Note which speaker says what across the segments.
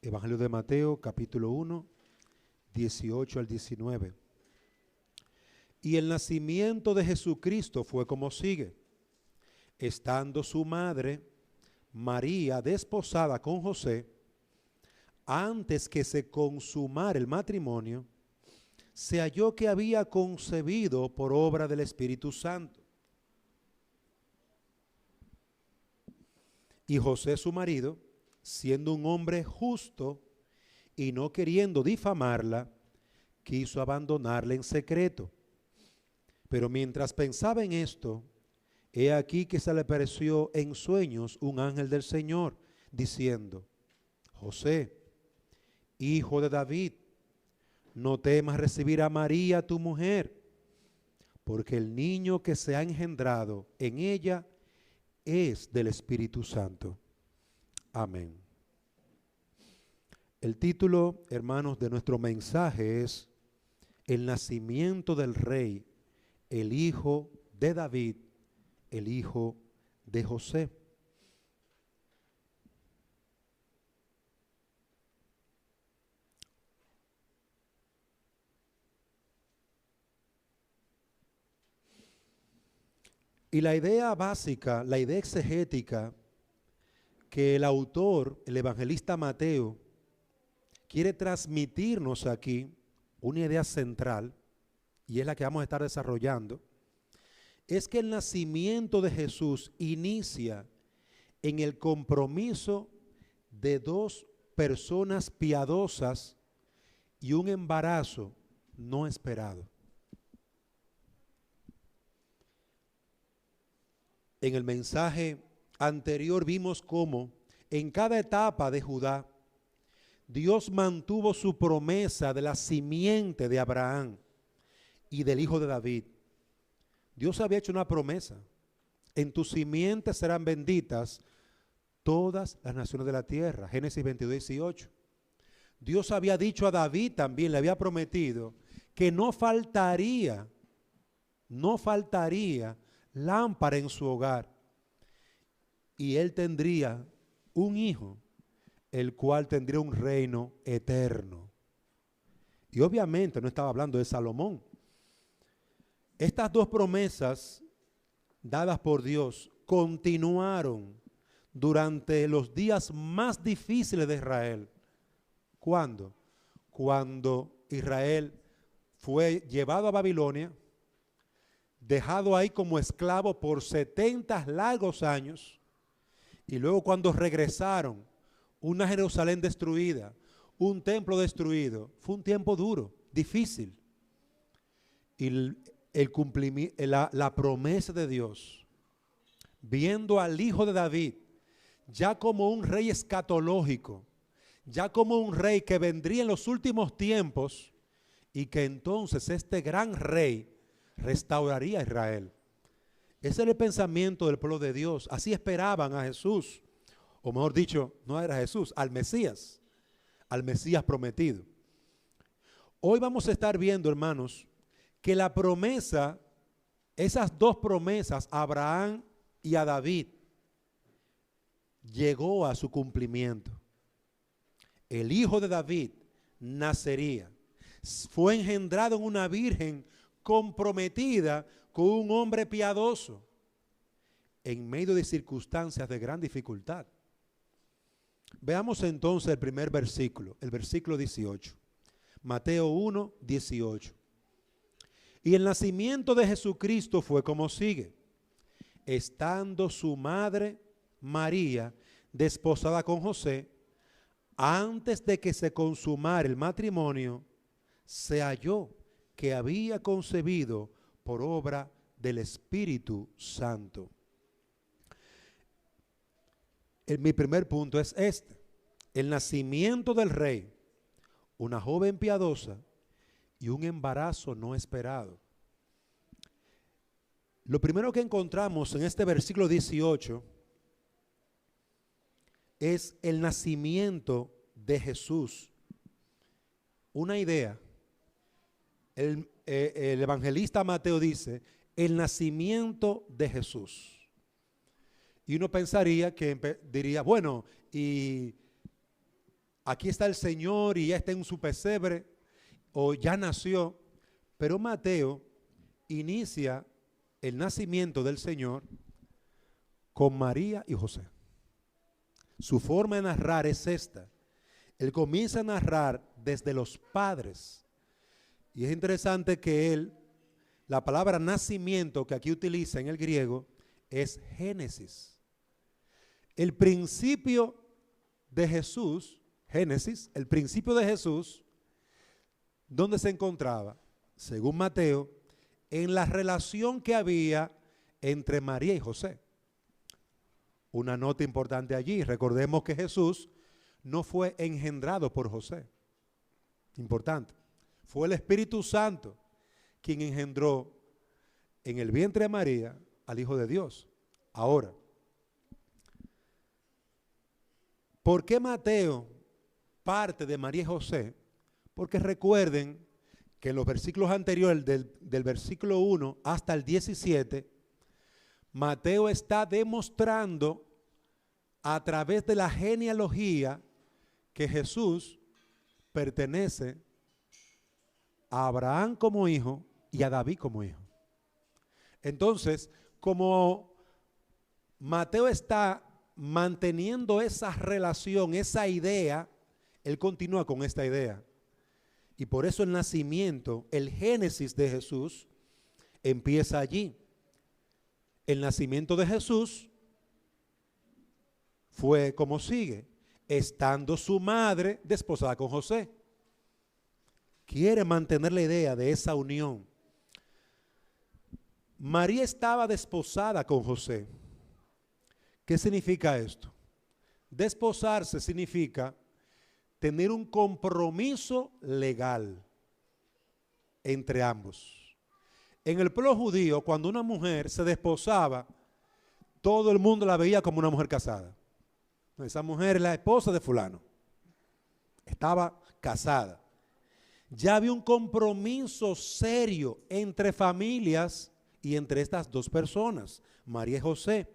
Speaker 1: Evangelio de Mateo, capítulo 1, 18 al 19. Y el nacimiento de Jesucristo fue como sigue. Estando su madre, María, desposada con José, antes que se consumara el matrimonio, se halló que había concebido por obra del Espíritu Santo. Y José, su marido, siendo un hombre justo y no queriendo difamarla, quiso abandonarla en secreto. Pero mientras pensaba en esto, he aquí que se le apareció en sueños un ángel del Señor, diciendo: José, hijo de David, no temas recibir a María tu mujer, porque el niño que se ha engendrado en ella es del Espíritu Santo. Amén. El título, hermanos, de nuestro mensaje es El nacimiento del Rey, el hijo de David, el hijo de José. Y la idea básica, la idea exegética que el autor, el evangelista Mateo, quiere transmitirnos aquí, una idea central, y es la que vamos a estar desarrollando, es que el nacimiento de Jesús inicia en el compromiso de dos personas piadosas y un embarazo no esperado. En el mensaje anterior vimos cómo en cada etapa de Judá Dios mantuvo su promesa de la simiente de Abraham y del hijo de David. Dios había hecho una promesa: en tu simiente serán benditas todas las naciones de la tierra. Génesis 22, 18. Dios había dicho a David también, le había prometido que no faltaría lámpara en su hogar, y él tendría un hijo, el cual tendría un reino eterno. Y obviamente no estaba hablando de Salomón. Estas dos promesas dadas por Dios continuaron durante los días más difíciles de Israel. ¿Cuándo? Cuando Israel fue llevado a Babilonia, dejado ahí como esclavo por 70 largos años, y luego cuando regresaron, una Jerusalén destruida, un templo destruido. Fue un tiempo duro, difícil. Y la promesa de Dios, viendo al hijo de David ya como un rey escatológico, ya como un rey que vendría en los últimos tiempos, y que entonces este gran rey restauraría a Israel. Ese era el pensamiento del pueblo de Dios. Así esperaban a Jesús, o mejor dicho, no era Jesús, al Mesías prometido. Hoy vamos a estar viendo, hermanos, que la promesa, esas dos promesas, a Abraham y a David, llegó a su cumplimiento. El hijo de David nacería, fue engendrado en una virgen comprometida con un hombre piadoso, en medio de circunstancias de gran dificultad. Veamos entonces el primer versículo, el versículo 18. Mateo 1, 18. Y el nacimiento de Jesucristo fue como sigue. Estando su madre María desposada con José, antes de que se consumara el matrimonio, se halló que había concebido por obra del Espíritu Santo. Mi primer punto es este: el nacimiento del rey, una joven piadosa y un embarazo no esperado. Lo primero que encontramos en este versículo 18 es el nacimiento de Jesús. Una idea. El evangelista Mateo dice: el nacimiento de Jesús. Y uno pensaría que diría, bueno, y aquí está el Señor y ya está en su pesebre o ya nació. Pero Mateo inicia el nacimiento del Señor con María y José. Su forma de narrar es esta. Él comienza a narrar desde los padres. Y es interesante que la palabra nacimiento que aquí utiliza en el griego es Génesis. El principio de Jesús, Génesis, el principio de Jesús, ¿dónde se encontraba? Según Mateo, en la relación que había entre María y José. Una nota importante allí, recordemos que Jesús no fue engendrado por José. Importante. Fue el Espíritu Santo quien engendró en el vientre de María al Hijo de Dios. Ahora, ¿por qué Mateo parte de María y José? Porque recuerden que en los versículos anteriores, del versículo 1 hasta el 17, Mateo está demostrando a través de la genealogía que Jesús pertenece a Abraham como hijo y a David como hijo. Entonces, como Mateo está manteniendo esa relación, esa idea, él continúa con esta idea. Y por eso el nacimiento, el génesis de Jesús, empieza allí. El nacimiento de Jesús fue como sigue: estando su madre desposada con José. Quiere mantener la idea de esa unión. María estaba desposada con José. ¿Qué significa esto? Desposarse significa tener un compromiso legal entre ambos. En el pueblo judío, cuando una mujer se desposaba, todo el mundo la veía como una mujer casada. Esa mujer es la esposa de fulano. Estaba casada. Ya había un compromiso serio entre familias y entre estas dos personas, María y José.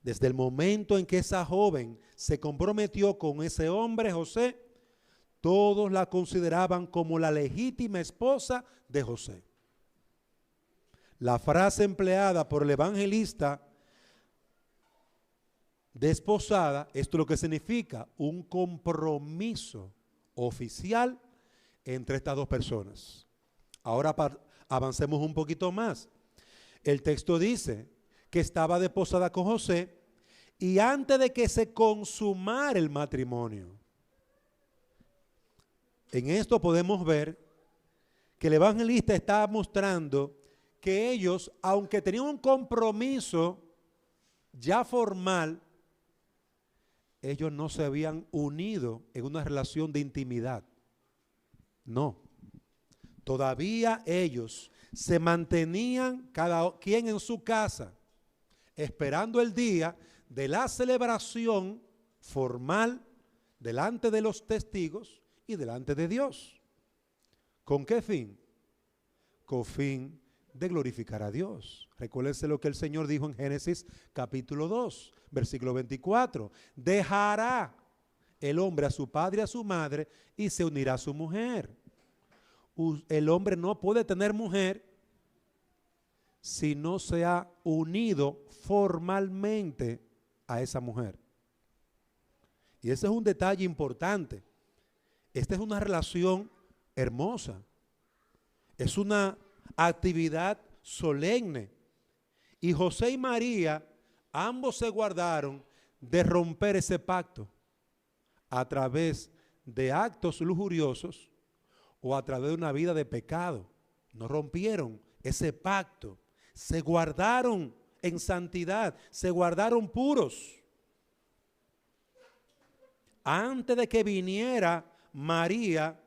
Speaker 1: Desde el momento en que esa joven se comprometió con ese hombre, José, todos la consideraban como la legítima esposa de José. La frase empleada por el evangelista, desposada, esto es lo que significa un compromiso oficial entre estas dos personas. Ahora avancemos un poquito más. El texto dice que estaba desposada con José y antes de que se consumara el matrimonio. En esto podemos ver que el evangelista está mostrando que ellos, aunque tenían un compromiso ya formal, ellos no se habían unido en una relación de intimidad. No. Todavía ellos se mantenían cada quien en su casa, esperando el día de la celebración formal delante de los testigos y delante de Dios. ¿Con qué fin? Con fin de glorificar a Dios. Recuérdense lo que el Señor dijo en Génesis capítulo 2, versículo 24. Dejará el hombre a su padre y a su madre y se unirá a su mujer. El hombre no puede tener mujer si no se ha unido formalmente a esa mujer. Y ese es un detalle importante. Esta es una relación hermosa. Es una actividad solemne. Y José y María, ambos se guardaron de romper ese pacto a través de actos lujuriosos o a través de una vida de pecado. No rompieron ese pacto. Se guardaron en santidad, se guardaron puros. Antes de que viniera María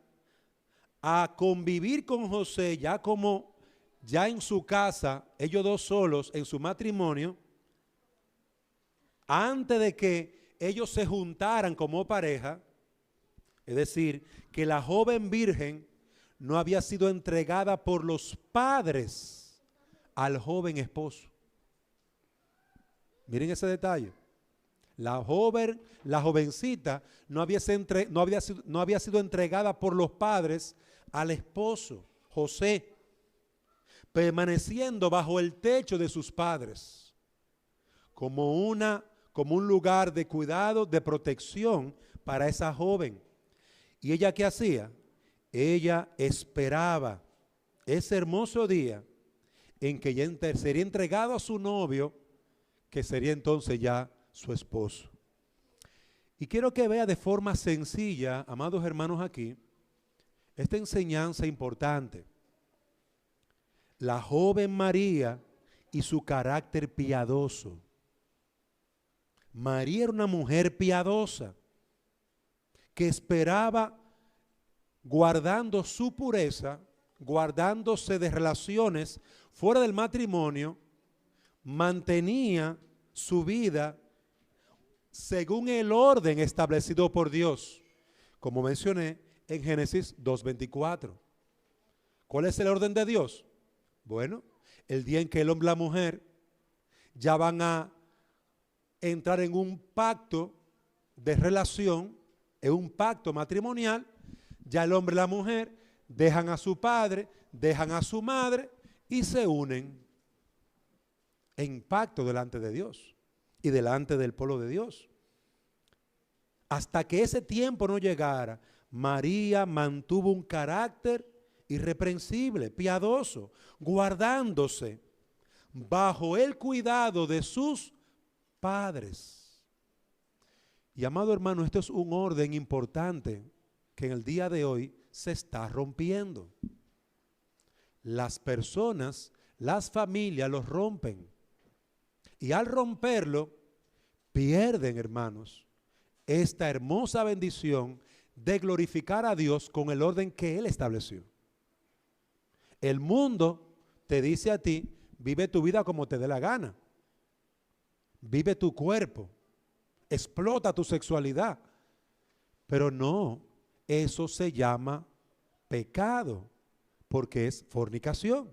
Speaker 1: a convivir con José, ya en su casa, ellos dos solos en su matrimonio, antes de que ellos se juntaran como pareja, es decir, que la joven virgen no había sido entregada por los padres al joven esposo. Miren ese detalle. La jovencita no había sido entregada por los padres al esposo, José, permaneciendo bajo el techo de sus padres, como un lugar de cuidado, de protección para esa joven. ¿Y ella qué hacía? Ella esperaba ese hermoso día en que ya sería entregado a su novio, que sería entonces ya su esposo. Y quiero que vea de forma sencilla, amados hermanos aquí, esta enseñanza importante. La joven María y su carácter piadoso. María era una mujer piadosa que esperaba, guardando su pureza, guardándose de relaciones fuera del matrimonio, mantenía su vida según el orden establecido por Dios, como mencioné en Génesis 2:24. ¿Cuál es el orden de Dios? Bueno, el día en que el hombre y la mujer ya van a entrar en un pacto de relación, en un pacto matrimonial, ya el hombre y la mujer dejan a su padre, dejan a su madre y se unen en pacto delante de Dios y delante del pueblo de Dios. Hasta que ese tiempo no llegara, María mantuvo un carácter irreprensible, piadoso, guardándose bajo el cuidado de sus padres. Y amado hermano, esto es un orden importante que en el día de hoy se está rompiendo. Las personas, las familias los rompen. Y al romperlo, pierden, hermanos, esta hermosa bendición de glorificar a Dios con el orden que Él estableció. El mundo te dice a ti, vive tu vida como te dé la gana. Vive tu cuerpo. Explota tu sexualidad. Pero no, eso se llama pecado, porque es fornicación.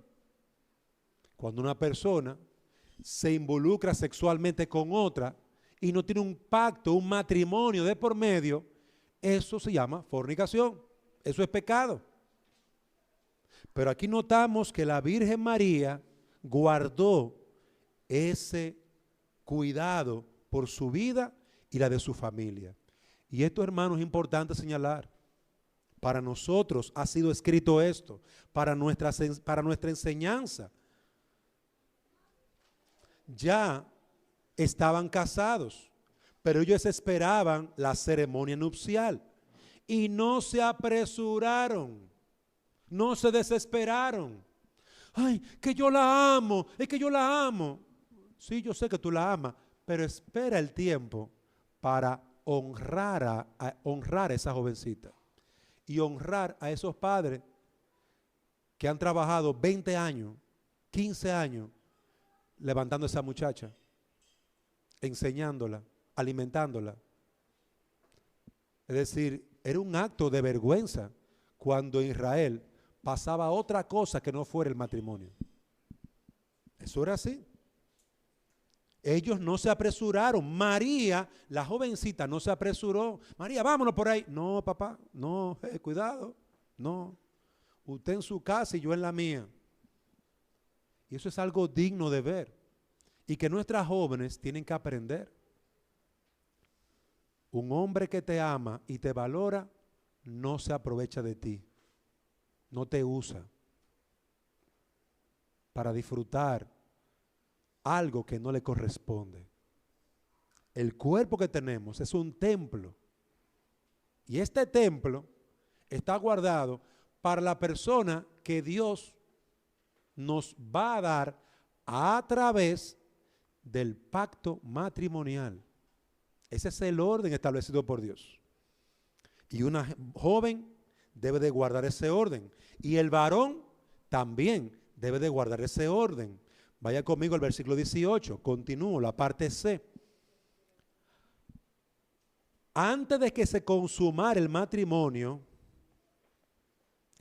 Speaker 1: Cuando una persona se involucra sexualmente con otra y no tiene un pacto, un matrimonio de por medio, eso se llama fornicación. Eso es pecado. Pero aquí notamos que la Virgen María guardó ese cuidado por su vida y la de su familia. Y esto, hermanos, es importante señalar. Para nosotros ha sido escrito esto, para nuestra enseñanza. Ya estaban casados, pero ellos esperaban la ceremonia nupcial y no se apresuraron, no se desesperaron. Ay, que yo la amo, es que yo la amo. Sí, yo sé que tú la amas, pero espera el tiempo para honrar a esa jovencita y honrar a esos padres que han trabajado 20 años, 15 años, levantando a esa muchacha, enseñándola, alimentándola. Es decir, era un acto de vergüenza cuando en Israel pasaba otra cosa que no fuera el matrimonio. Eso era así. Ellos no se apresuraron. María, la jovencita, no se apresuró. María, vámonos por ahí. No, papá, no, cuidado. No, usted en su casa y yo en la mía. Y eso es algo digno de ver y que nuestras jóvenes tienen que aprender. Un hombre que te ama y te valora no se aprovecha de ti, no te usa para disfrutar algo que no le corresponde. El cuerpo que tenemos es un templo y este templo está guardado para la persona que Dios nos va a dar a través del pacto matrimonial. Ese es el orden establecido por Dios. Y una joven debe de guardar ese orden. Y el varón también debe de guardar ese orden. Vaya conmigo al versículo 18. Continúo, la parte C. Antes de que se consumara el matrimonio,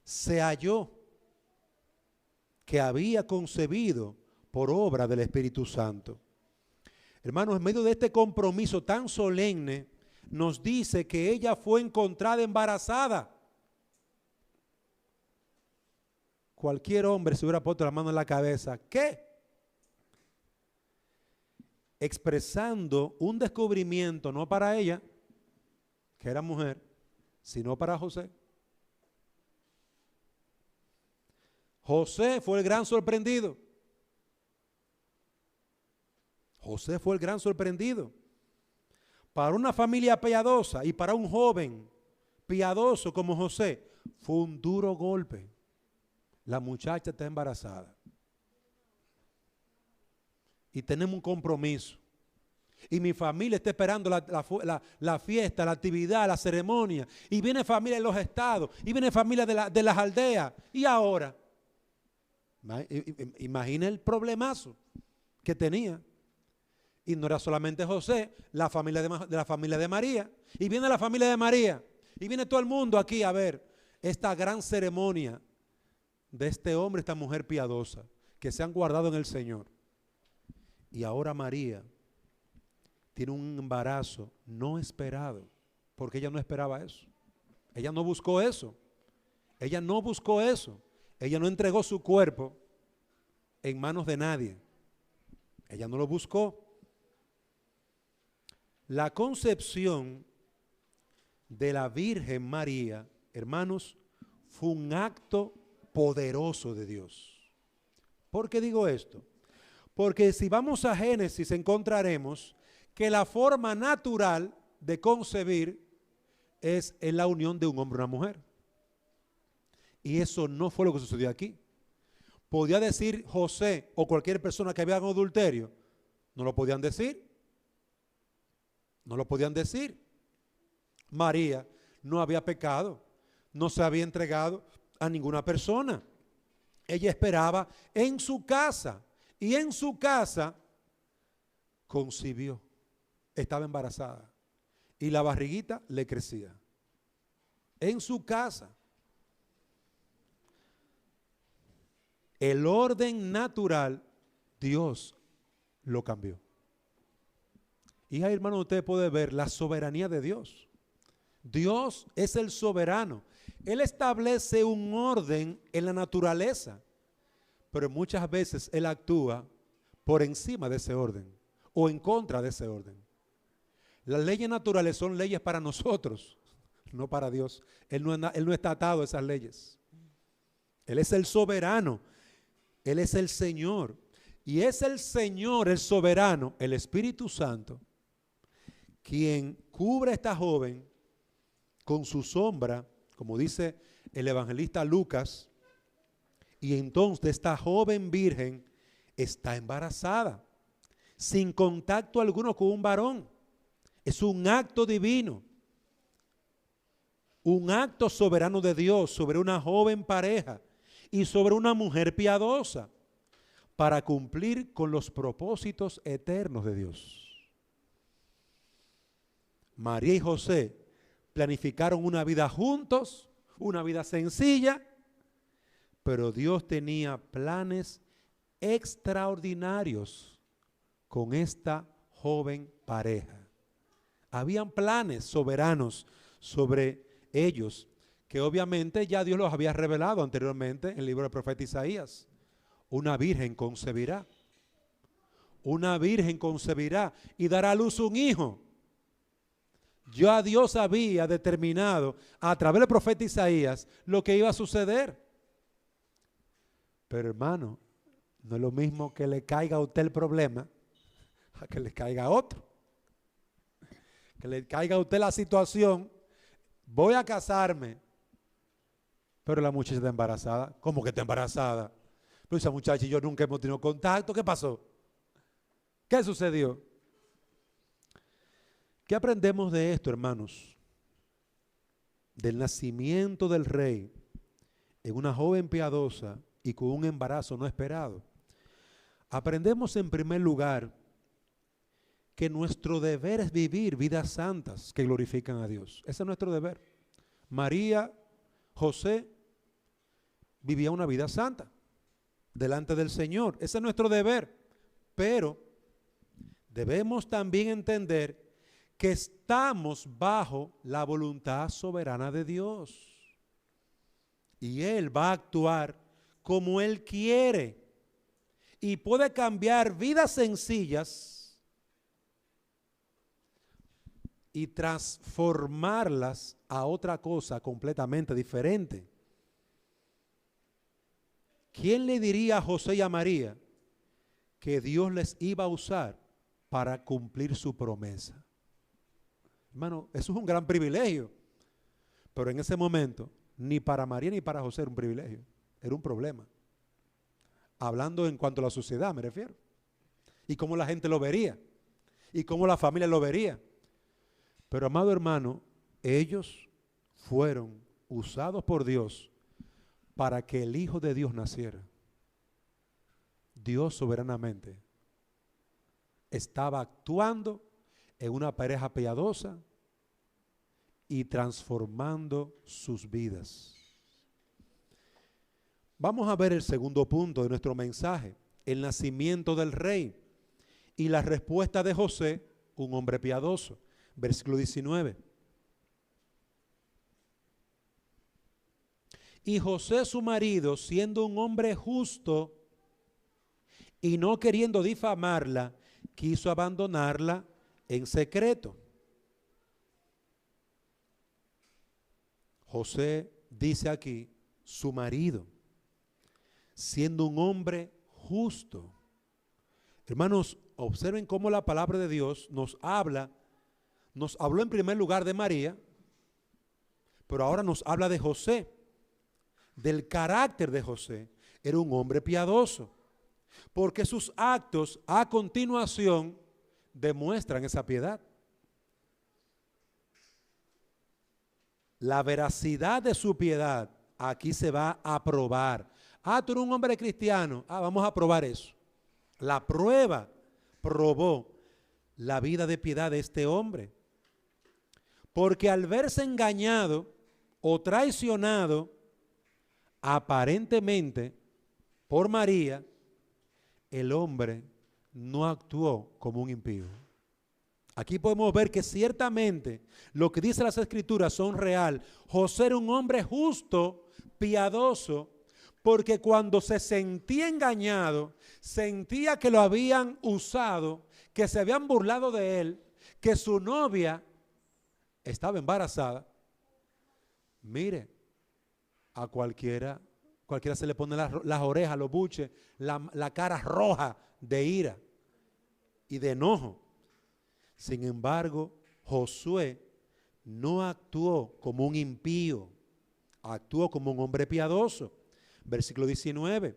Speaker 1: se halló que había concebido por obra del Espíritu Santo. Hermanos, en medio de este compromiso tan solemne, nos dice que ella fue encontrada embarazada. Cualquier hombre se hubiera puesto la mano en la cabeza. ¿Qué? Expresando un descubrimiento no para ella, que era mujer, sino para José. José fue el gran sorprendido. José fue el gran sorprendido. Para una familia piadosa y para un joven piadoso como José, fue un duro golpe. La muchacha está embarazada. Y tenemos un compromiso. Y mi familia está esperando la fiesta, la actividad, la ceremonia. Y viene familia de los estados. Y viene familia de las aldeas. Y ahora, imagina el problemazo que tenía. Y no era solamente José, la familia de la familia de María. Y viene la familia de María. Y viene todo el mundo aquí a ver esta gran ceremonia de este hombre, esta mujer piadosa, que se han guardado en el Señor. Y ahora María tiene un embarazo no esperado, porque ella no esperaba eso. Ella no buscó eso. Ella no buscó eso. Ella no entregó su cuerpo en manos de nadie. Ella no lo buscó. La concepción de la Virgen María, hermanos, fue un acto poderoso de Dios. ¿Por qué digo esto? Porque si vamos a Génesis encontraremos que la forma natural de concebir es en la unión de un hombre y una mujer. Y eso no fue lo que sucedió aquí. Podía decir José o cualquier persona que había en adulterio. No lo podían decir. No lo podían decir. María no había pecado. No se había entregado a ninguna persona. Ella esperaba en su casa. Y en su casa concibió. Estaba embarazada. Y la barriguita le crecía. En su casa. El orden natural, Dios lo cambió. Y ahí, hermano, usted puede ver la soberanía de Dios. Dios es el soberano. Él establece un orden en la naturaleza, pero muchas veces Él actúa por encima de ese orden o en contra de ese orden. Las leyes naturales son leyes para nosotros, no para Dios. Él no está atado a esas leyes. Él es el soberano. Él es el Señor. Y es el Señor, el soberano, el Espíritu Santo, quien cubre a esta joven con su sombra, como dice el evangelista Lucas, y entonces esta joven virgen está embarazada, sin contacto alguno con un varón. Es un acto divino, un acto soberano de Dios sobre una joven pareja y sobre una mujer piadosa para cumplir con los propósitos eternos de Dios. María y José planificaron una vida juntos, una vida sencilla, pero Dios tenía planes extraordinarios con esta joven pareja. Habían planes soberanos sobre ellos, que obviamente ya Dios los había revelado anteriormente en el libro del profeta Isaías. Una virgen concebirá. Una virgen concebirá y dará a luz un hijo. Ya Dios había determinado a través del profeta Isaías lo que iba a suceder. Pero hermano, no es lo mismo que le caiga a usted el problema a que le caiga a otro. Que le caiga a usted la situación. Voy a casarme, pero la muchacha está embarazada. ¿Cómo que está embarazada? Pero esa muchacha y yo nunca hemos tenido contacto. ¿Qué pasó? ¿Qué sucedió? ¿Qué aprendemos de esto, hermanos? Del nacimiento del rey en una joven piadosa y con un embarazo no esperado. Aprendemos en primer lugar que nuestro deber es vivir vidas santas que glorifican a Dios. Ese es nuestro deber. María, José, vivía una vida santa delante del Señor. Ese es nuestro deber. Pero debemos también entender que estamos bajo la voluntad soberana de Dios. Y Él va a actuar como Él quiere. Y puede cambiar vidas sencillas y transformarlas a otra cosa completamente diferente. ¿Quién le diría a José y a María que Dios les iba a usar para cumplir su promesa? Hermano, eso es un gran privilegio. Pero en ese momento, ni para María ni para José era un privilegio, era un problema. Hablando en cuanto a la sociedad, me refiero. Y cómo la gente lo vería. Y cómo la familia lo vería. Pero, amado hermano, ellos fueron usados por Dios para que el Hijo de Dios naciera. Dios soberanamente estaba actuando en una pareja piadosa y transformando sus vidas. Vamos a ver el segundo punto de nuestro mensaje, el nacimiento del rey y la respuesta de José, un hombre piadoso. Versículo 19. Y José su marido, siendo un hombre justo y no queriendo difamarla, quiso abandonarla en secreto. José dice aquí, su marido, siendo un hombre justo. Hermanos, observen cómo la palabra de Dios nos habló en primer lugar de María, pero ahora nos habla de José, del carácter de José. Era un hombre piadoso, porque sus actos a continuación demuestran esa piedad. La veracidad de su piedad aquí se va a probar. Tú eres un hombre cristiano. Vamos a probar eso. La prueba probó la vida de piedad de este hombre. Porque al verse engañado o traicionado aparentemente por María, el hombre no actuó como un impío. Aquí podemos ver que ciertamente lo que dice las Escrituras son real. José era un hombre justo, piadoso, porque cuando se sentía engañado, sentía que lo habían usado, que se habían burlado de él, que su novia estaba embarazada. Mire, a cualquiera se le pone las orejas, los buches, la cara roja de ira y de enojo. Sin embargo, Josué no actuó como un impío, actuó como un hombre piadoso. Versículo 19.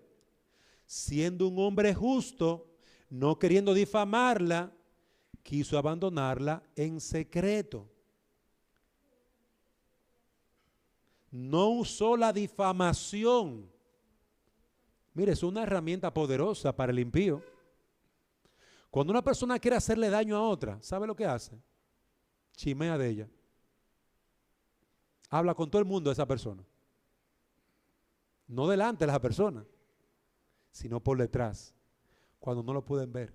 Speaker 1: Siendo un hombre justo, no queriendo difamarla, quiso abandonarla en secreto. No usó la difamación. Mire, es una herramienta poderosa para el impío. Cuando una persona quiere hacerle daño a otra, ¿sabe lo que hace? Chimea de ella. Habla con todo el mundo de esa persona. No delante de esa persona, sino por detrás, cuando no lo pueden ver.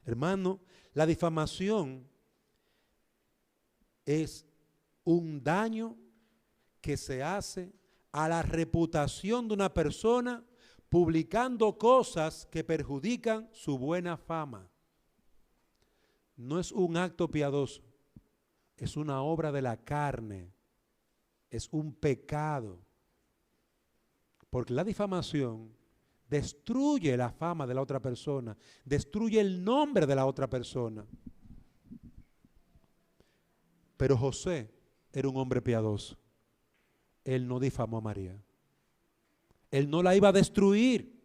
Speaker 1: Hermano, la difamación es un daño que se hace a la reputación de una persona publicando cosas que perjudican su buena fama. No es un acto piadoso, es una obra de la carne, es un pecado. Porque la difamación destruye la fama de la otra persona, destruye el nombre de la otra persona. Pero José era un hombre piadoso. Él no difamó a María. Él no la iba a destruir.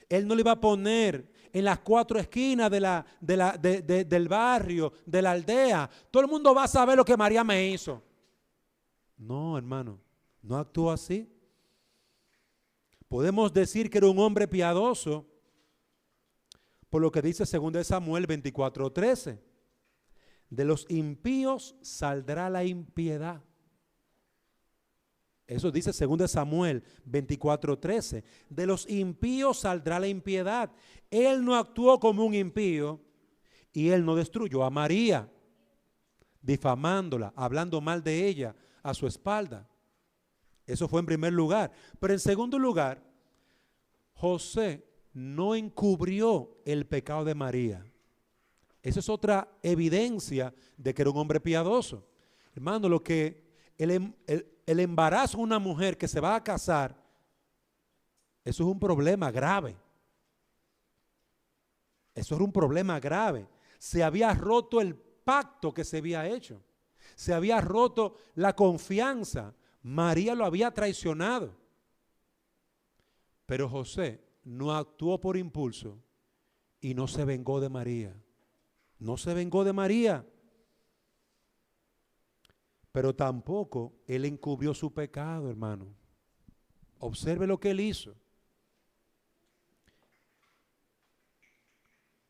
Speaker 1: Él no le iba a poner en las cuatro esquinas del barrio, de la aldea. Todo el mundo va a saber lo que María me hizo. No, hermano, no actuó así. Podemos decir que era un hombre piadoso por lo que dice 2 Samuel 24:13. De los impíos saldrá la impiedad. Eso dice 2 Samuel 24:13. De los impíos saldrá la impiedad. Él no actuó como un impío y él no destruyó a María, difamándola, hablando mal de ella a su espalda. Eso fue en primer lugar. Pero en segundo lugar, José no encubrió el pecado de María. Esa es otra evidencia de que era un hombre piadoso. Hermano, lo que el embarazo de una mujer que se va a casar, eso es un problema grave. Eso era un problema grave. Se había roto el pacto que se había hecho. Se había roto la confianza. María lo había traicionado. Pero José no actuó por impulso y no se vengó de María. No se vengó de María. Pero tampoco él encubrió su pecado, hermano. Observe lo que él hizo.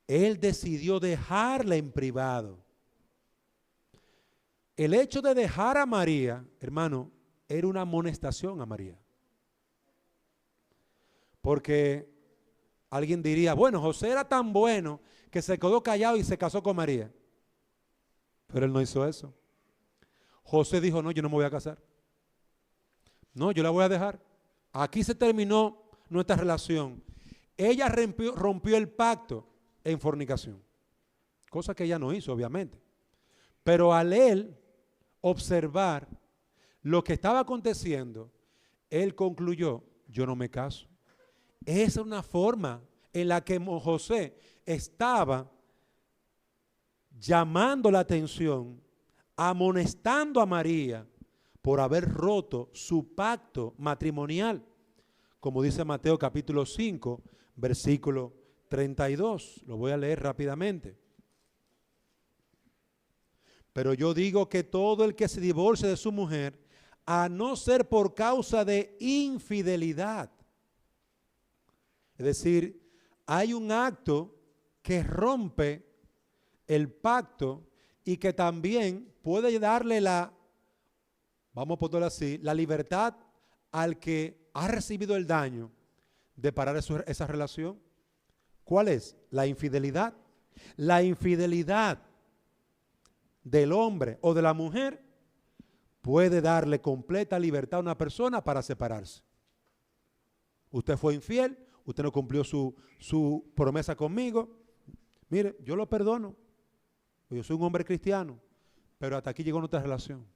Speaker 1: Él decidió dejarla en privado. El hecho de dejar a María, hermano, era una amonestación a María. Porque alguien diría, bueno, José era tan bueno que se quedó callado y se casó con María. Pero él no hizo eso. José dijo, no, yo no me voy a casar. No, yo la voy a dejar. Aquí se terminó nuestra relación. Ella rompió el pacto en fornicación. Cosa que ella no hizo, obviamente. Pero al él observar lo que estaba aconteciendo, él concluyó, yo no me caso. Esa es una forma en la que José estaba llamando la atención, amonestando a María por haber roto su pacto matrimonial, como dice Mateo capítulo 5, versículo 32. Lo voy a leer rápidamente. Pero yo digo que todo el que se divorcie de su mujer, a no ser por causa de infidelidad, es decir, hay un acto que rompe el pacto y que también puede darle vamos a ponerlo así, la libertad al que ha recibido el daño de parar esa relación. ¿Cuál es? La infidelidad. La infidelidad del hombre o de la mujer puede darle completa libertad a una persona para separarse. Usted fue infiel, usted no cumplió su promesa conmigo. Mire, yo lo perdono. Yo soy un hombre cristiano, pero hasta aquí llegó nuestra relación.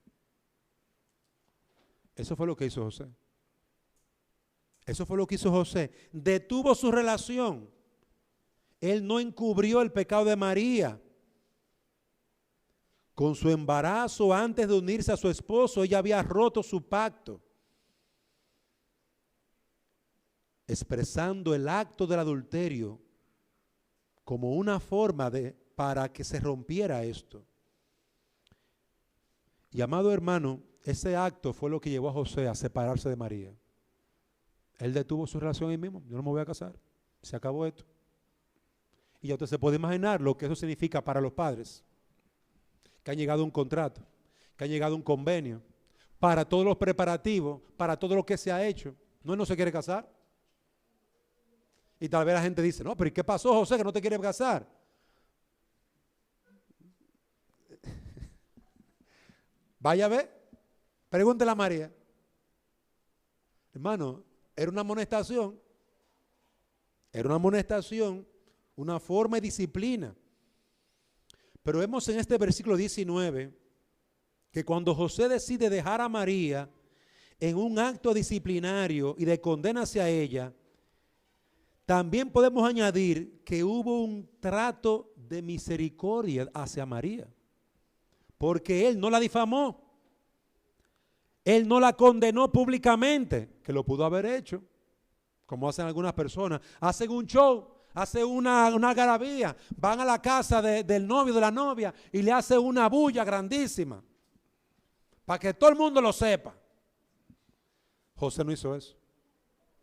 Speaker 1: Eso fue lo que hizo José. Eso fue lo que hizo José. Detuvo su relación. Él no encubrió el pecado de María. Con su embarazo, antes de unirse a su esposo, ella había roto su pacto, expresando el acto del adulterio como una forma para que se rompiera esto. Y amado hermano, ese acto fue lo que llevó a José a separarse de María. Él detuvo su relación ahí mismo. Yo no me voy a casar. Se acabó esto. Y ya usted se puede imaginar lo que eso significa para los padres, que han llegado a un contrato, que han llegado a un convenio, para todos los preparativos, para todo lo que se ha hecho. No, él no se quiere casar. Y tal vez la gente dice, no, pero ¿y qué pasó, José, que no te quiere casar? Vaya a ver, pregúntele a María. Hermano, era una amonestación. Era una amonestación, una forma de disciplina. Pero vemos en este versículo 19 que cuando José decide dejar a María en un acto disciplinario y de condena hacia ella, también podemos añadir que hubo un trato de misericordia hacia María, porque él no la difamó, él no la condenó públicamente, que lo pudo haber hecho, como hacen algunas personas, hacen un show, hacen una algarabía, van a la casa del novio, de la novia, y le hacen una bulla grandísima, para que todo el mundo lo sepa. José no hizo eso.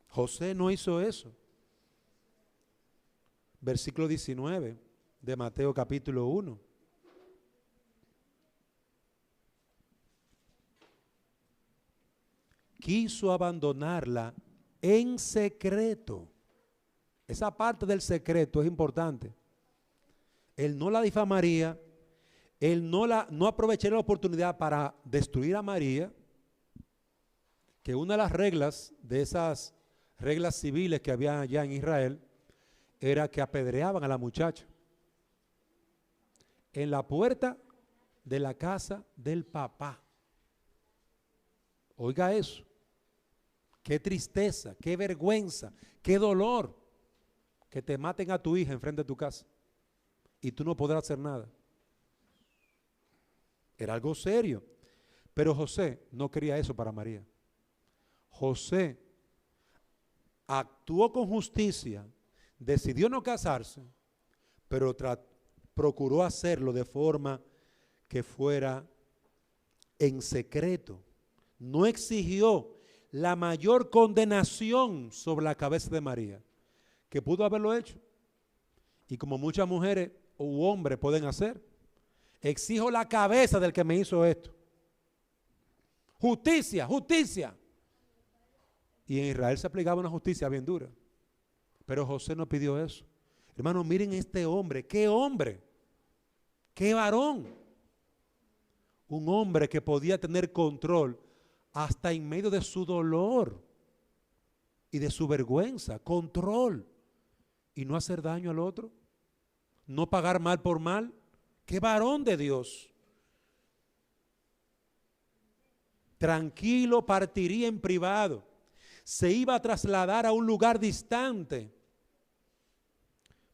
Speaker 1: José no hizo eso. Versículo 19 de Mateo capítulo 1. quiso abandonarla en secreto. Esa parte del secreto es importante. Él no la difamaría, él no aprovecharía la oportunidad para destruir a María, que una de las reglas, de esas reglas civiles que había allá en Israel, era que apedreaban a la muchacha en la puerta de la casa del papá. Oiga eso. Qué tristeza, qué vergüenza, qué dolor que te maten a tu hija enfrente de tu casa y tú no podrás hacer nada. Era algo serio. Pero José no quería eso para María. José actuó con justicia, decidió no casarse, pero procuró hacerlo de forma que fuera en secreto. No exigió la mayor condenación sobre la cabeza de María, que pudo haberlo hecho. Y como muchas mujeres u hombres pueden hacer, exijo la cabeza del que me hizo esto. Justicia, justicia. Y en Israel se aplicaba una justicia bien dura. Pero José no pidió eso. Hermanos, miren este hombre, qué varón. Un hombre que podía tener control hasta en medio de su dolor y de su vergüenza, control, y no hacer daño al otro, no pagar mal por mal. ¡Qué varón de Dios! Tranquilo partiría en privado, se iba a trasladar a un lugar distante,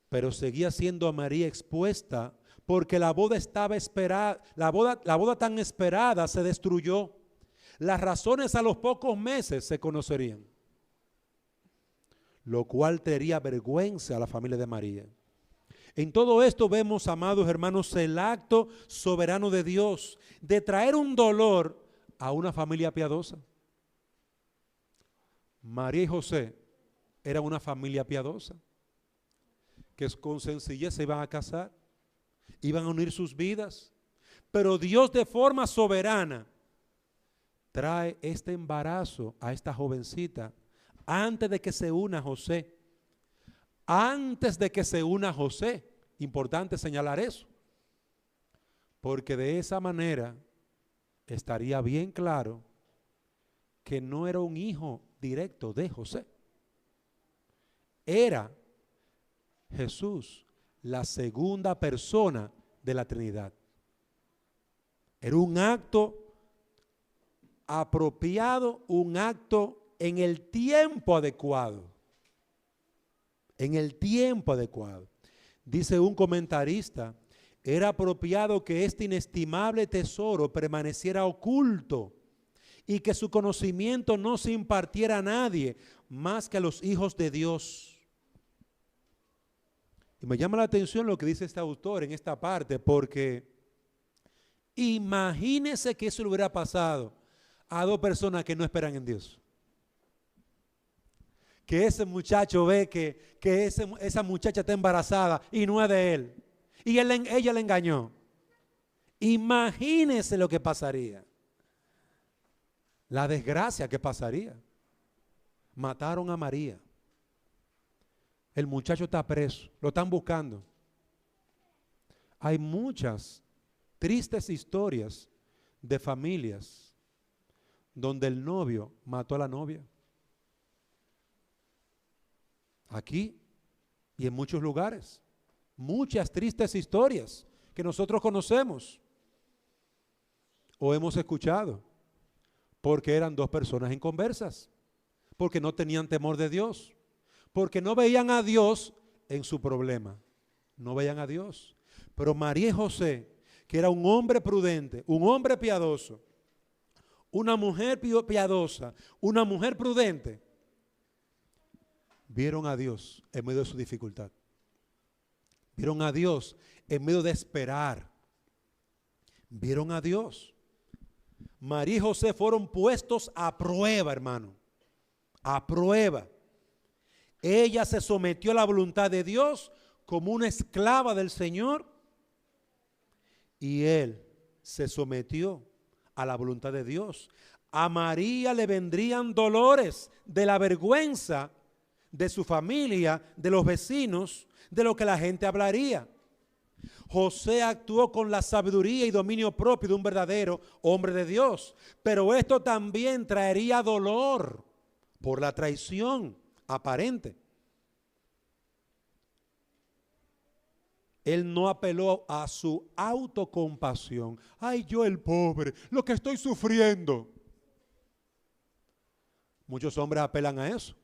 Speaker 1: pero seguía siendo a María expuesta porque la boda estaba esperada, la boda tan esperada se destruyó. Las razones a los pocos meses se conocerían, lo cual traería vergüenza a la familia de María. En todo esto vemos, amados hermanos, el acto soberano de Dios de traer un dolor a una familia piadosa. María y José eran una familia piadosa, que con sencillez se iban a casar, iban a unir sus vidas, pero Dios de forma soberana trae este embarazo a esta jovencita antes de que se una José. Antes de que se una José. Importante señalar eso, porque de esa manera estaría bien claro que no era un hijo directo de José. Era Jesús, la segunda persona de la Trinidad. Era un acto apropiado, un acto en el tiempo adecuado. En el tiempo adecuado. Dice un comentarista, era apropiado que este inestimable tesoro permaneciera oculto y que su conocimiento no se impartiera a nadie más que a los hijos de Dios. Y me llama la atención lo que dice este autor en esta parte, porque imagínese que eso le hubiera pasado a dos personas que no esperan en Dios. Que ese muchacho ve que esa muchacha está embarazada y no es de él. Y ella le engañó. Imagínese lo que pasaría. La desgracia que pasaría. Mataron a María. El muchacho está preso. Lo están buscando. Hay muchas tristes historias de familias donde el novio mató a la novia. Aquí y en muchos lugares. Muchas tristes historias que nosotros conocemos o hemos escuchado, porque eran dos personas inconversas, porque no tenían temor de Dios, porque no veían a Dios en su problema, no veían a Dios. Pero María y José, que era un hombre prudente, un hombre piadoso, una mujer piadosa, una mujer prudente, vieron a Dios en medio de su dificultad. Vieron a Dios en medio de esperar. Vieron a Dios. María y José fueron puestos a prueba, hermano. A prueba. Ella se sometió a la voluntad de Dios como una esclava del Señor. Y él se sometió a la voluntad de Dios, a María le vendrían dolores de la vergüenza de su familia, de los vecinos, de lo que la gente hablaría. José actuó con la sabiduría y dominio propio de un verdadero hombre de Dios, pero esto también traería dolor por la traición aparente. Él no apeló a su autocompasión. Ay, yo el pobre, lo que estoy sufriendo. Muchos hombres apelan a eso.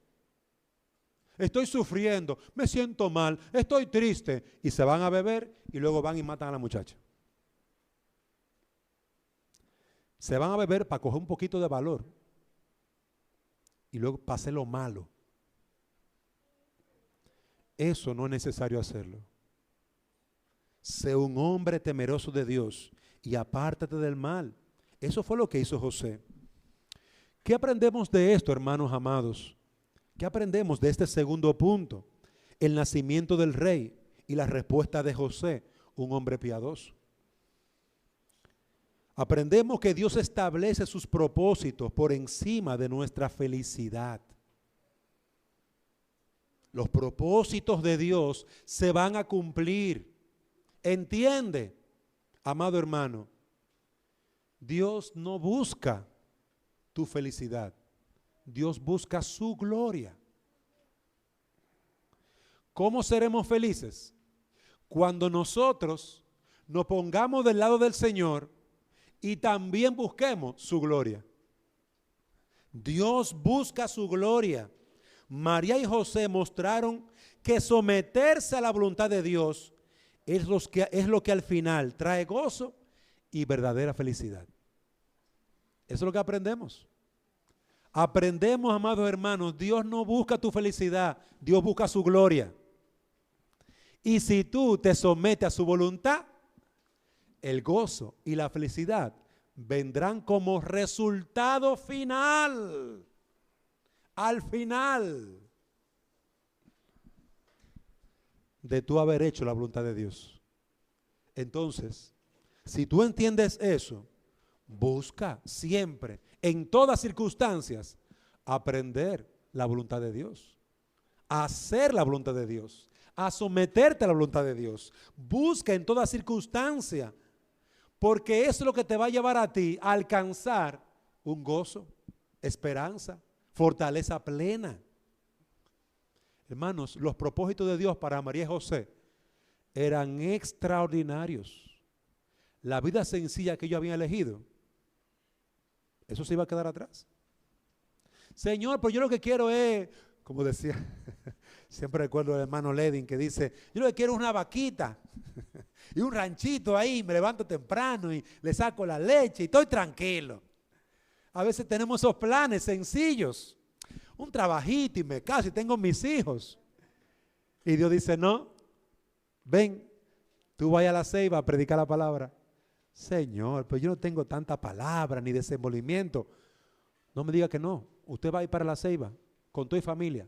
Speaker 1: Estoy sufriendo, me siento mal, estoy triste. Y se van a beber y luego van y matan a la muchacha. Se van a beber para coger un poquito de valor. Y luego pase lo malo. Eso no es necesario hacerlo. Sé un hombre temeroso de Dios y apártate del mal. Eso fue lo que hizo José. ¿Qué aprendemos de esto, hermanos amados? ¿Qué aprendemos de este segundo punto? El nacimiento del rey y la respuesta de José, un hombre piadoso. Aprendemos que Dios establece sus propósitos por encima de nuestra felicidad. Los propósitos de Dios se van a cumplir. Entiende, amado hermano, Dios no busca tu felicidad. Dios busca su gloria. ¿Cómo seremos felices? Cuando nosotros nos pongamos del lado del Señor y también busquemos su gloria. Dios busca su gloria. María y José mostraron que someterse a la voluntad de Dios es lo que al final trae gozo y verdadera felicidad. Eso es lo que aprendemos. Aprendemos, amados hermanos, Dios no busca tu felicidad, Dios busca su gloria. Y si tú te sometes a su voluntad, el gozo y la felicidad vendrán como resultado final. Al final de tú haber hecho la voluntad de Dios. Entonces, si tú entiendes eso, busca siempre, en todas circunstancias, aprender la voluntad de Dios, a hacer la voluntad de Dios, a someterte a la voluntad de Dios. Busca en toda circunstancia, porque eso es lo que te va a llevar a ti a alcanzar un gozo, esperanza, fortaleza plena. Hermanos, los propósitos de Dios para María y José eran extraordinarios. La vida sencilla que ellos habían elegido, eso se iba a quedar atrás. Señor, pues yo lo que quiero es, como decía, siempre recuerdo al hermano Ledin que dice, yo lo que quiero es una vaquita y un ranchito ahí, me levanto temprano y le saco la leche y estoy tranquilo. A veces tenemos esos planes sencillos, un trabajito y me caso y tengo mis hijos. Y Dios dice, no, ven, tú vayas a la ceiba a predicar la palabra. Señor, pues yo no tengo tanta palabra ni desenvolvimiento. No me diga que no. Usted va a ir para la ceiba con tu familia.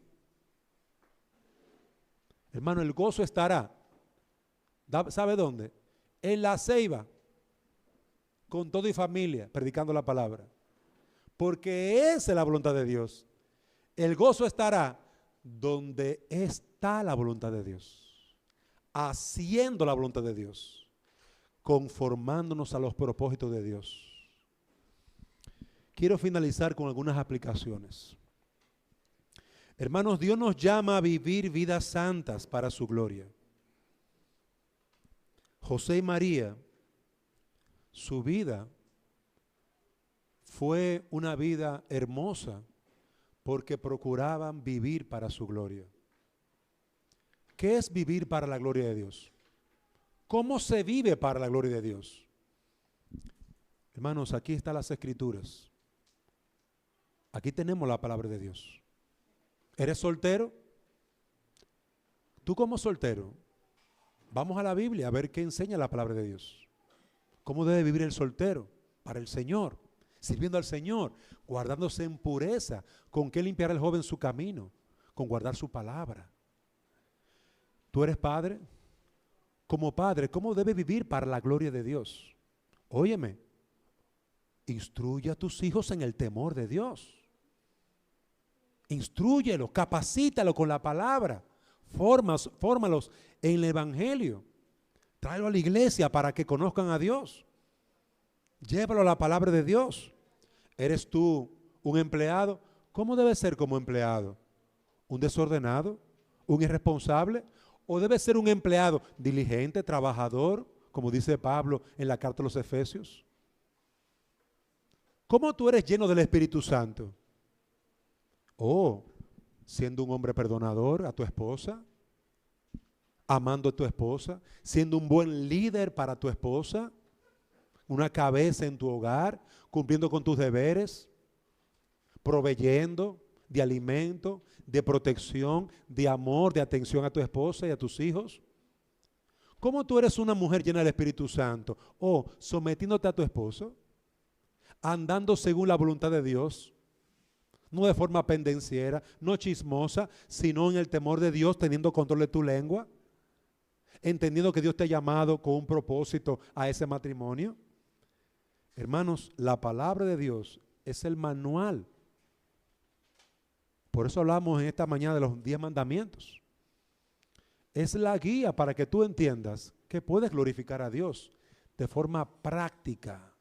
Speaker 1: Hermano, el gozo estará. ¿Sabe dónde? En la ceiba. Con todo y familia, predicando la palabra. Porque esa es la voluntad de Dios. El gozo estará donde está la voluntad de Dios. Haciendo la voluntad de Dios. Conformándonos a los propósitos de Dios. Quiero finalizar con algunas aplicaciones. Hermanos, Dios nos llama a vivir vidas santas para su gloria. José y María, su vida fue una vida hermosa porque procuraban vivir para su gloria. ¿Qué es vivir para la gloria de Dios? ¿Cómo se vive para la gloria de Dios? Hermanos, aquí están las escrituras. Aquí tenemos la palabra de Dios. ¿Eres soltero? Tú como soltero, vamos a la Biblia a ver qué enseña la palabra de Dios. ¿Cómo debe vivir el soltero? Para el Señor, sirviendo al Señor, guardándose en pureza. ¿Con qué limpiará el joven su camino? Con guardar su palabra. ¿Tú eres padre? Como padre, ¿cómo debe vivir para la gloria de Dios? Óyeme, Instruye a tus hijos en el temor de Dios. Instrúyelos, capacítalo con la palabra. Fórmalos en el evangelio. Tráelo a la iglesia para que conozcan a Dios. Llévalo a la palabra de Dios. ¿Eres tú un empleado? ¿Cómo debes ser como empleado? ¿Un desordenado? ¿Un irresponsable? ¿O debes ser un empleado diligente, trabajador, como dice Pablo en la carta a los Efesios? ¿Cómo tú eres lleno del Espíritu Santo? Oh, siendo un hombre perdonador a tu esposa, amando a tu esposa, siendo un buen líder para tu esposa, una cabeza en tu hogar, cumpliendo con tus deberes, proveyendo de alimento, de protección, de amor, de atención a tu esposa y a tus hijos. ¿Cómo tú eres una mujer llena del Espíritu Santo? O sometiéndote a tu esposo, andando según la voluntad de Dios, no de forma pendenciera, no chismosa, sino en el temor de Dios, teniendo control de tu lengua, entendiendo que Dios te ha llamado con un propósito a ese matrimonio. Hermanos, la palabra de Dios es el manual. Por eso hablamos en esta mañana de los 10 mandamientos. Es la guía para que tú entiendas que puedes glorificar a Dios de forma práctica.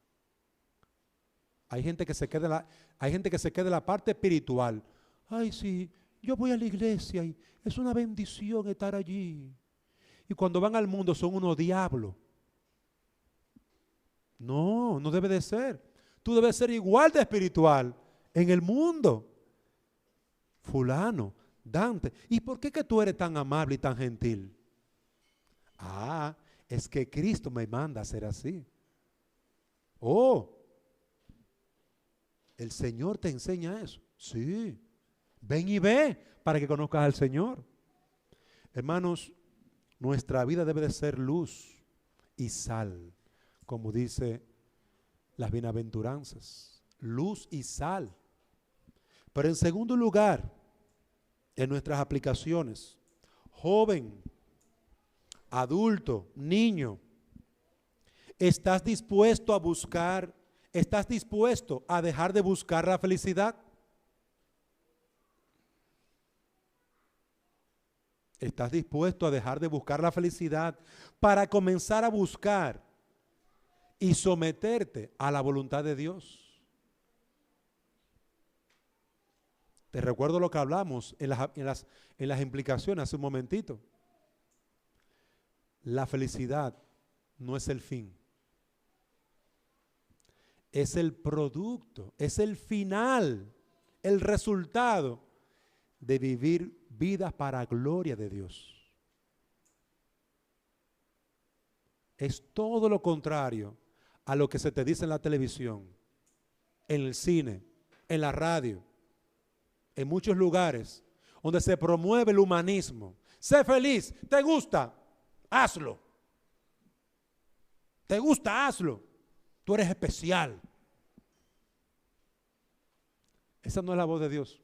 Speaker 1: Hay gente que se queda en la parte espiritual. Ay, sí, yo voy a la iglesia y es una bendición estar allí. Y cuando van al mundo son unos diablos. No, no debe de ser. Tú debes ser igual de espiritual en el mundo. Fulano, Dante, ¿y por qué que tú eres tan amable y tan gentil? Ah, es que Cristo me manda a ser así. Oh, ¿el Señor te enseña eso? Sí. Ven y ve para que conozcas al Señor. Hermanos, nuestra vida debe de ser luz y sal, como dice las bienaventuranzas. Luz y sal. Pero en segundo lugar, en nuestras aplicaciones, joven, adulto, niño, ¿estás dispuesto a dejar de buscar la felicidad? ¿Estás dispuesto a dejar de buscar la felicidad para comenzar a buscar y someterte a la voluntad de Dios? Te recuerdo lo que hablamos en las implicaciones hace un momentito. La felicidad no es el fin. Es el producto, es el final, el resultado de vivir vidas para gloria de Dios. Es todo lo contrario a lo que se te dice en la televisión, en el cine, en la radio, en muchos lugares donde se promueve el humanismo. Sé feliz, ¿te gusta? Hazlo. ¿Te gusta? Hazlo. Tú eres especial. Esa no es la voz de Dios.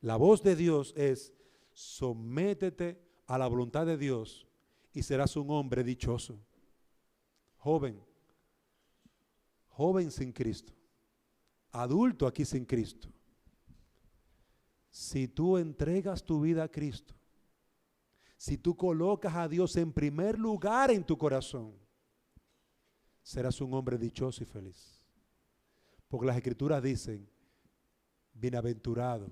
Speaker 1: La voz de Dios es: sométete a la voluntad de Dios y serás un hombre dichoso. Joven sin Cristo, adulto aquí sin Cristo. Si tú entregas tu vida a Cristo, si tú colocas a Dios en primer lugar en tu corazón, serás un hombre dichoso y feliz. Porque las Escrituras dicen: bienaventurado,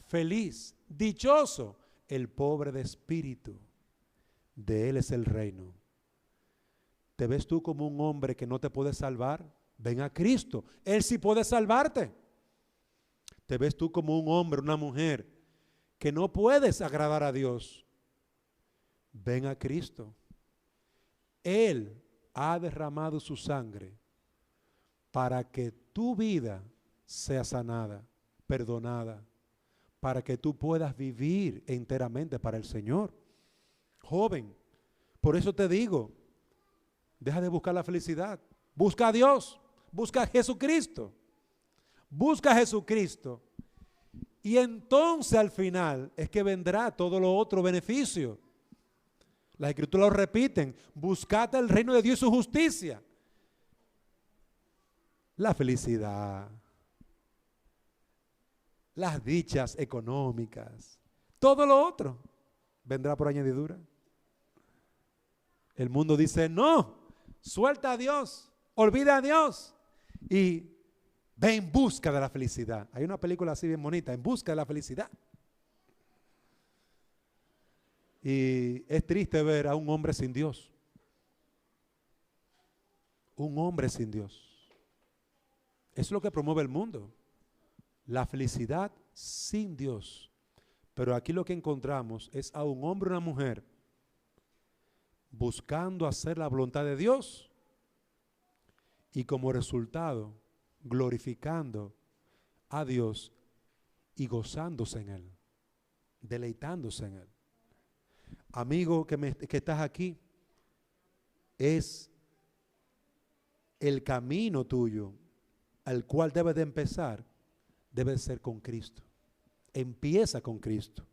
Speaker 1: feliz, dichoso el pobre de espíritu, de él es el reino. ¿Te ves tú como un hombre que no te puede salvar? Ven a Cristo, Él sí puede salvarte. ¿Te ves tú como un hombre, una mujer que no puedes agradar a Dios? Ven a Cristo. Él ha derramado su sangre para que tu vida sea sanada, perdonada, para que tú puedas vivir enteramente para el Señor. Joven, por eso te digo, deja de buscar la felicidad. Busca a Dios, busca a Jesucristo. Busca a Jesucristo. Y entonces al final es que vendrá todo lo otro beneficio. Las Escrituras lo repiten: buscad el reino de Dios y su justicia. la felicidad, las dichas económicas, todo lo otro vendrá por añadidura. El mundo dice, no, suelta a Dios, olvida a Dios y ve en busca de la felicidad. Hay una película así bien bonita, En busca de la felicidad. Y es triste ver a un hombre sin Dios. Un hombre sin Dios. Eso es lo que promueve el mundo. La felicidad sin Dios. Pero aquí lo que encontramos es a un hombre o una mujer buscando hacer la voluntad de Dios y como resultado glorificando a Dios y gozándose en Él, deleitándose en Él. Amigo que estás aquí, es el camino tuyo al cual debes de empezar, debe ser con Cristo. Empieza con Cristo.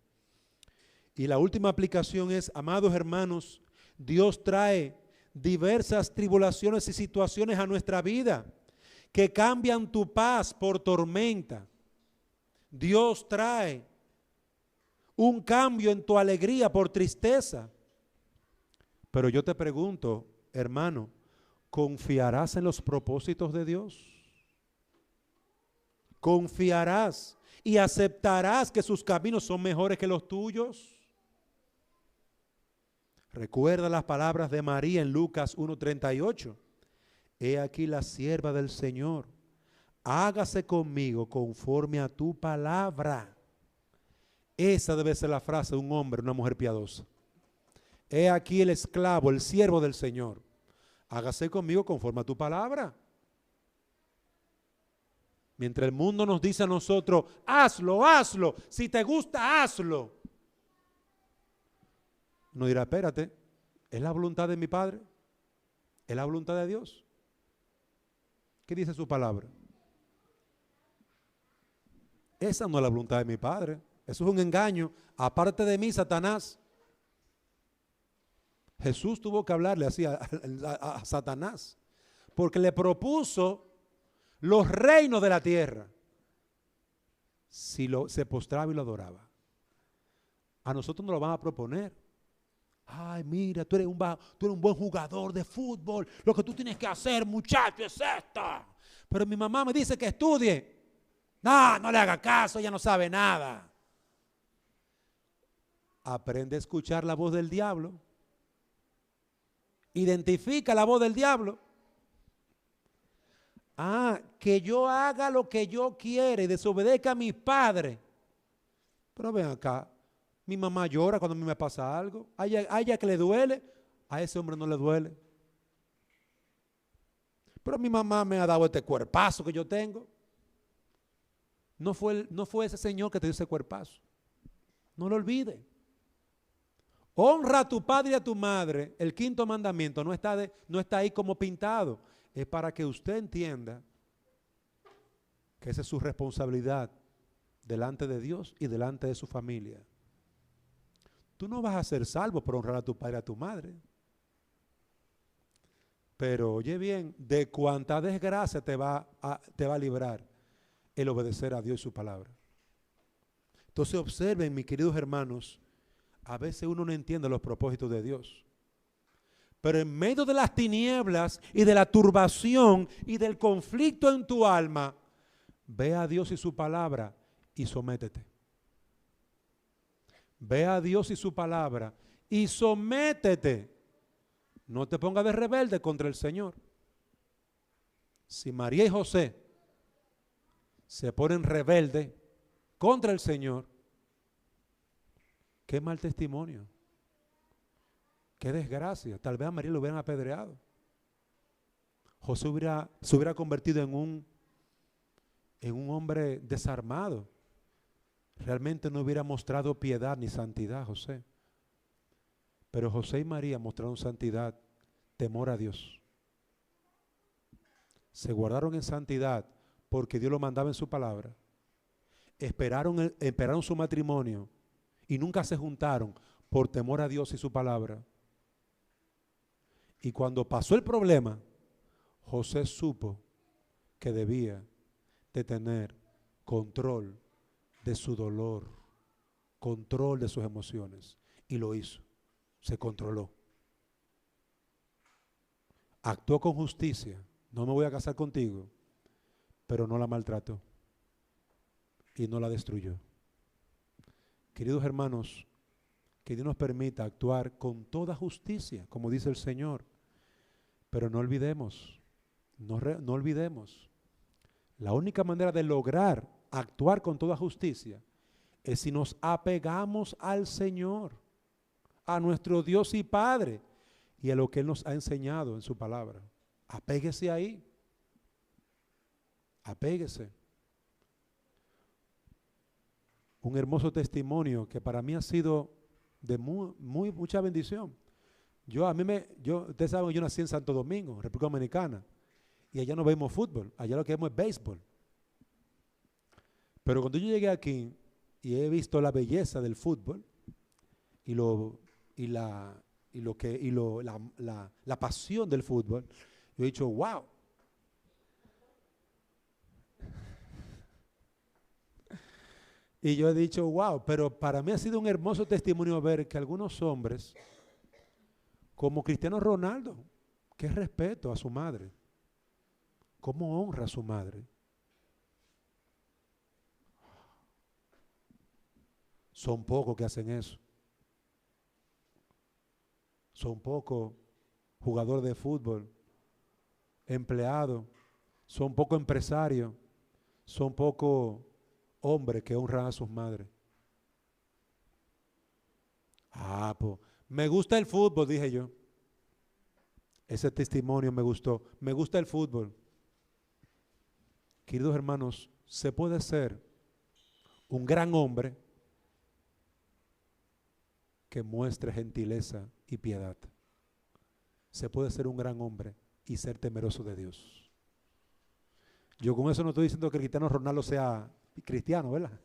Speaker 1: Y la última aplicación es, amados hermanos, Dios trae diversas tribulaciones y situaciones a nuestra vida que cambian tu paz por tormenta. Dios trae un cambio en tu alegría por tristeza. Pero yo te pregunto, hermano, ¿confiarás en los propósitos de Dios? ¿Confiarás y aceptarás que sus caminos son mejores que los tuyos? Recuerda las palabras de María en Lucas 1:38. He aquí la sierva del Señor, hágase conmigo conforme a tu palabra. Esa debe ser la frase de un hombre, una mujer piadosa. He aquí el esclavo, el siervo del Señor, hágase conmigo conforme a tu palabra. Mientras el mundo nos dice a nosotros, hazlo, hazlo, si te gusta, hazlo. Uno dirá, espérate, ¿es la voluntad de mi Padre? ¿Es la voluntad de Dios? ¿Qué dice su palabra? Esa no es la voluntad de mi Padre. Eso es un engaño. Aparte de mí, Satanás. Jesús tuvo que hablarle así a Satanás, porque le propuso los reinos de la tierra si se postraba y lo adoraba. A nosotros nos lo van a proponer. Ay, mira, tú eres un buen jugador de fútbol. Lo que tú tienes que hacer, muchacho, es esto. Pero mi mamá me dice que estudie. No, no le haga caso, ella no sabe nada. Aprende a escuchar la voz del diablo. Identifica la voz del diablo. Ah, que yo haga lo que yo quiera y desobedezca a mis padres. Pero ven acá, mi mamá llora cuando a mí me pasa algo. A ella que le duele, a ese hombre no le duele. Pero mi mamá me ha dado este cuerpazo que yo tengo. No fue ese señor que te dio ese cuerpazo. No lo olvides. Honra a tu padre y a tu madre. El quinto mandamiento no está ahí como pintado. Es para que usted entienda que esa es su responsabilidad delante de Dios y delante de su familia. Tú no vas a ser salvo por honrar a tu padre y a tu madre. Pero oye bien, de cuánta desgracia te va a librar el obedecer a Dios y su palabra. Entonces observen, mis queridos hermanos, a veces uno no entiende los propósitos de Dios. Pero en medio de las tinieblas y de la turbación y del conflicto en tu alma, ve a Dios y su palabra y sométete. Ve a Dios y su palabra y sométete. No te pongas de rebelde contra el Señor. Si María y José se ponen rebeldes contra el Señor, qué mal testimonio. Qué desgracia. Tal vez a María lo hubieran apedreado. José se hubiera convertido en un hombre desarmado. Realmente no hubiera mostrado piedad ni santidad José. Pero José y María mostraron santidad, temor a Dios. Se guardaron en santidad porque Dios lo mandaba en su palabra. Esperaron su matrimonio y nunca se juntaron por temor a Dios y su palabra. Y cuando pasó el problema, José supo que debía de tener control de su dolor, control de sus emociones, y lo hizo, se controló. Actuó con justicia, no me voy a casar contigo, pero no la maltrató y no la destruyó. Queridos hermanos, que Dios nos permita actuar con toda justicia, como dice el Señor, pero no olvidemos, no olvidemos, la única manera de lograr actuar con toda justicia es si nos apegamos al Señor, a nuestro Dios y Padre, y a lo que Él nos ha enseñado en su palabra. Apéguese ahí. Apéguese. Un hermoso testimonio que para mí ha sido de mucha bendición. Ustedes saben que yo nací en Santo Domingo, República Dominicana, y allá no vemos fútbol, allá lo que vemos es béisbol. Pero cuando yo llegué aquí y he visto la belleza del fútbol y la pasión del fútbol, yo he dicho, wow. Y yo he dicho, wow, pero para mí ha sido un hermoso testimonio ver que algunos hombres, como Cristiano Ronaldo, qué respeto a su madre, cómo honra a su madre. Son pocos que hacen eso. Son pocos jugadores de fútbol, empleados, son pocos empresarios, son pocos hombres que honran a sus madres. Pues, me gusta el fútbol, dije yo. Ese testimonio me gustó. Me gusta el fútbol. Queridos hermanos, se puede ser un gran hombre que muestre gentileza y piedad. Se puede ser un gran hombre y ser temeroso de Dios. Yo con eso no estoy diciendo que Cristiano Ronaldo sea cristiano, ¿verdad?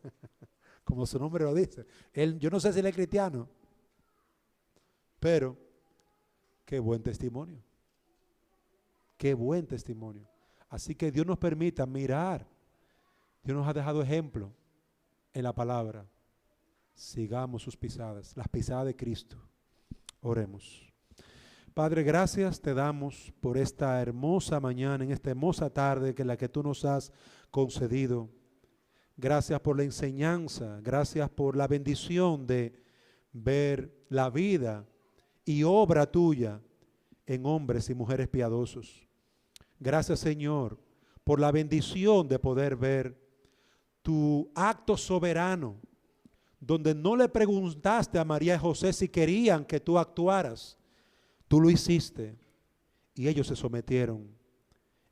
Speaker 1: Como su nombre lo dice. Yo no sé si él es cristiano, pero qué buen testimonio. Qué buen testimonio. Así que Dios nos permita mirar. Dios nos ha dejado ejemplo en la palabra. Sigamos sus pisadas, las pisadas de Cristo. Oremos. Padre, gracias te damos por esta hermosa mañana, en esta hermosa tarde que la que tú nos has concedido. Gracias por la enseñanza, gracias por la bendición de ver la vida y obra tuya en hombres y mujeres piadosos. Gracias, Señor, por la bendición de poder ver tu acto soberano, donde no le preguntaste a María y José si querían que tú actuaras. Tú lo hiciste y ellos se sometieron.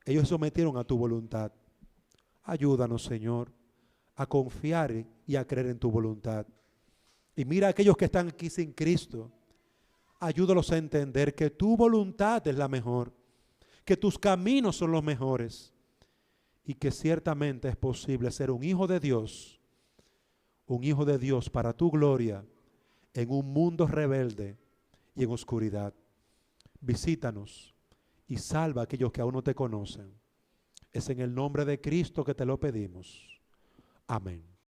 Speaker 1: Ellos se sometieron a tu voluntad. Ayúdanos, Señor, a confiar y a creer en tu voluntad. Y mira a aquellos que están aquí sin Cristo. Ayúdalos a entender que tu voluntad es la mejor, que tus caminos son los mejores y que ciertamente es posible ser un hijo de Dios para tu gloria en un mundo rebelde y en oscuridad. Visítanos y salva a aquellos que aún no te conocen. Es en el nombre de Cristo que te lo pedimos. Amén.